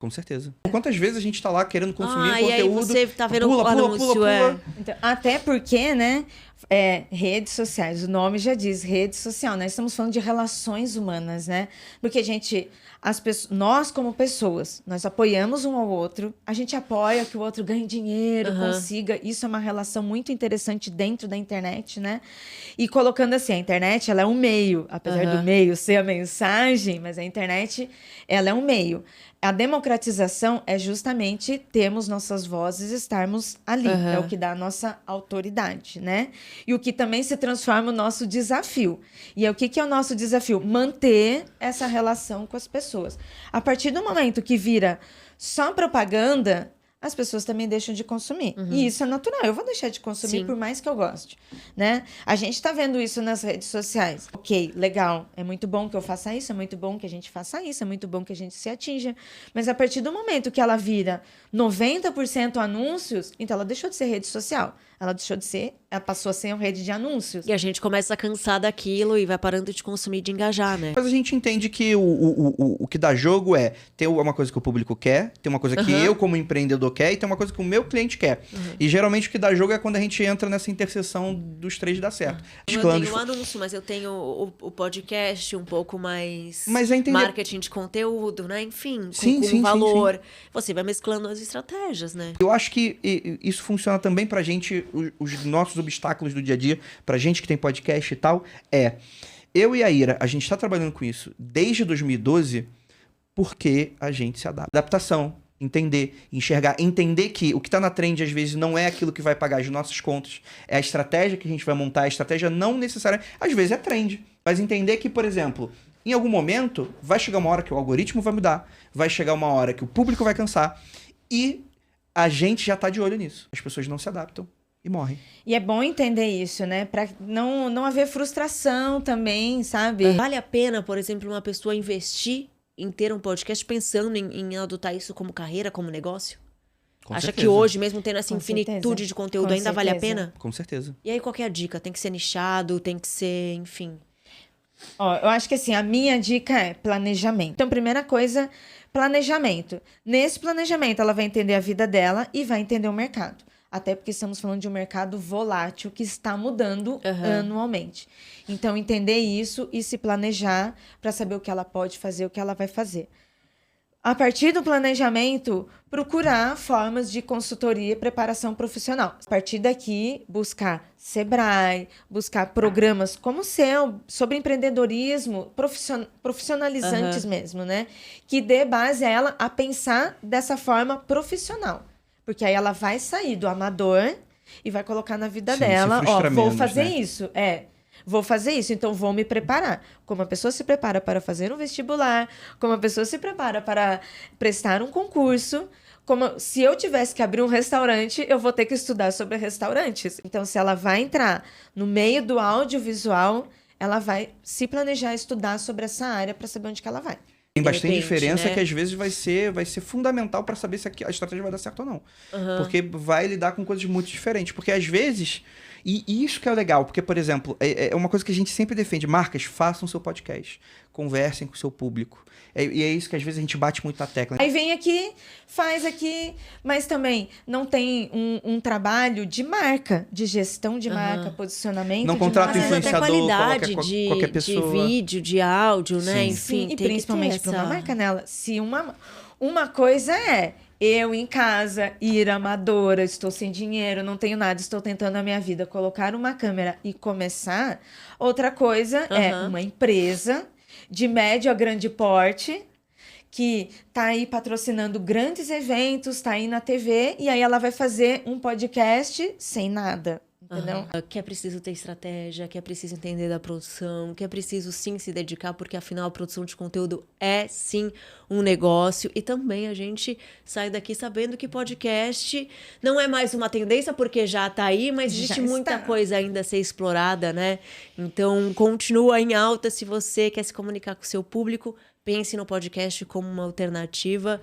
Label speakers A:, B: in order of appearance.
A: Com certeza. Quantas vezes a gente tá lá querendo consumir
B: e aí
A: conteúdo...
B: você tá vendo
A: pula,
B: o anúncio,
A: pula.
C: Então, até porque, né, redes sociais, o nome já diz, rede social, né? Estamos falando de relações humanas, né? Porque, gente, nós como pessoas, nós apoiamos um ao outro, a gente apoia que o outro ganhe dinheiro, consiga, isso é uma relação muito interessante dentro da internet, né? E colocando assim, a internet, ela é um meio, apesar do meio ser a mensagem, mas a internet, ela é um meio. A democratização é justamente termos nossas vozes, estarmos ali. É o que dá a nossa autoridade, né? E o que também se transforma o nosso desafio. E o que é o nosso desafio? Manter essa relação com as pessoas. A partir do momento que vira só propaganda, as pessoas também deixam de consumir. E isso é natural. Eu vou deixar de consumir por mais que eu goste, né? A gente está vendo isso nas redes sociais. Ok, legal. É muito bom que eu faça isso, é muito bom que a gente faça isso, é muito bom que a gente se atinja. Mas a partir do momento que ela vira 90% anúncios, então ela deixou de ser rede social. Ela passou a ser uma rede de anúncios.
B: E a gente começa a cansar daquilo e vai parando de consumir, de engajar, né?
A: Mas a gente entende que o que dá jogo é ter uma coisa que o público quer, tem uma coisa que eu, como empreendedor, quer, e tem uma coisa que o meu cliente quer. E geralmente o que dá jogo é quando a gente entra nessa interseção dos três de dar certo.
B: Eu tenho um anúncio, mas eu tenho o podcast um pouco mais marketing de conteúdo, né? Enfim, com valor. Sim. Você vai mesclando as estratégias, né?
A: Eu acho que isso funciona também pra gente, os nossos obstáculos do dia a dia, pra gente que tem podcast e tal, eu e a Ira, a gente tá trabalhando com isso desde 2012 porque a gente se adapta. Adaptação, entender, enxergar, entender que o que tá na trend às vezes não é aquilo que vai pagar as nossas contas, é a estratégia que a gente vai montar, a estratégia não necessariamente, às vezes é trend, mas entender que, por exemplo, em algum momento vai chegar uma hora que o algoritmo vai mudar, vai chegar uma hora que o público vai cansar e a gente já tá de olho nisso. As pessoas não se adaptam e morrem.
C: E é bom entender isso, né? Pra não haver frustração também, sabe?
B: Vale a pena, por exemplo, uma pessoa investir em ter um podcast pensando em adotar isso como carreira, como negócio? Acha certeza. Que hoje, mesmo tendo essa infinitude de conteúdo, ainda vale a pena?
A: Com certeza.
B: E aí, qual que é a dica? Tem que ser nichado, tem que ser, enfim...
C: Eu acho que assim, a minha dica é planejamento. Então, primeira coisa, planejamento. Nesse planejamento, ela vai entender a vida dela e vai entender o mercado. Até porque estamos falando de um mercado volátil que está mudando anualmente. Então, entender isso e se planejar para saber o que ela pode fazer, o que ela vai fazer. A partir do planejamento, procurar formas de consultoria e preparação profissional. A partir daqui, buscar Sebrae, buscar programas como o seu, sobre empreendedorismo, profissionalizantes mesmo, né? Que dê base a ela a pensar dessa forma profissional. Porque aí ela vai sair do amador e vai colocar na vida dela, vou fazer isso. Vou fazer isso, então vou me preparar. Como a pessoa se prepara para fazer um vestibular, como a pessoa se prepara para prestar um concurso, como se eu tivesse que abrir um restaurante, eu vou ter que estudar sobre restaurantes. Então, se ela vai entrar no meio do audiovisual, ela vai se planejar, estudar sobre essa área para saber onde que ela vai.
A: Tem bastante diferença, né? Que às vezes vai ser fundamental para saber se a estratégia vai dar certo ou não. Porque vai lidar com coisas muito diferentes. Porque às vezes... E isso que é legal, porque, por exemplo, é uma coisa que a gente sempre defende. Marcas, façam seu podcast. Conversem com o seu público. E é isso que às vezes a gente bate muito na tecla.
C: Aí vem aqui, faz aqui, mas também não tem um trabalho de marca, de gestão de marca, posicionamento.
A: Não contrata um influenciador,
B: qualidade
A: qualquer pessoa.
B: De vídeo, de áudio, né?
C: Enfim, e principalmente para uma marca nela. Se uma coisa é... Eu em casa, ir amadora, estou sem dinheiro, não tenho nada, estou tentando a minha vida, colocar uma câmera e começar. Outra coisa é uma empresa de médio a grande porte que está aí patrocinando grandes eventos, está aí na TV, e aí ela vai fazer um podcast sem nada. Entendeu?
B: Que é preciso ter estratégia, que é preciso entender da produção, que é preciso sim se dedicar, porque afinal a produção de conteúdo é sim um negócio. E também a gente sai daqui sabendo que podcast não é mais uma tendência, porque já tá aí, mas existe muita coisa ainda a ser explorada, né? Então continua em alta. Se você quer se comunicar com o seu público, pense no podcast como uma alternativa.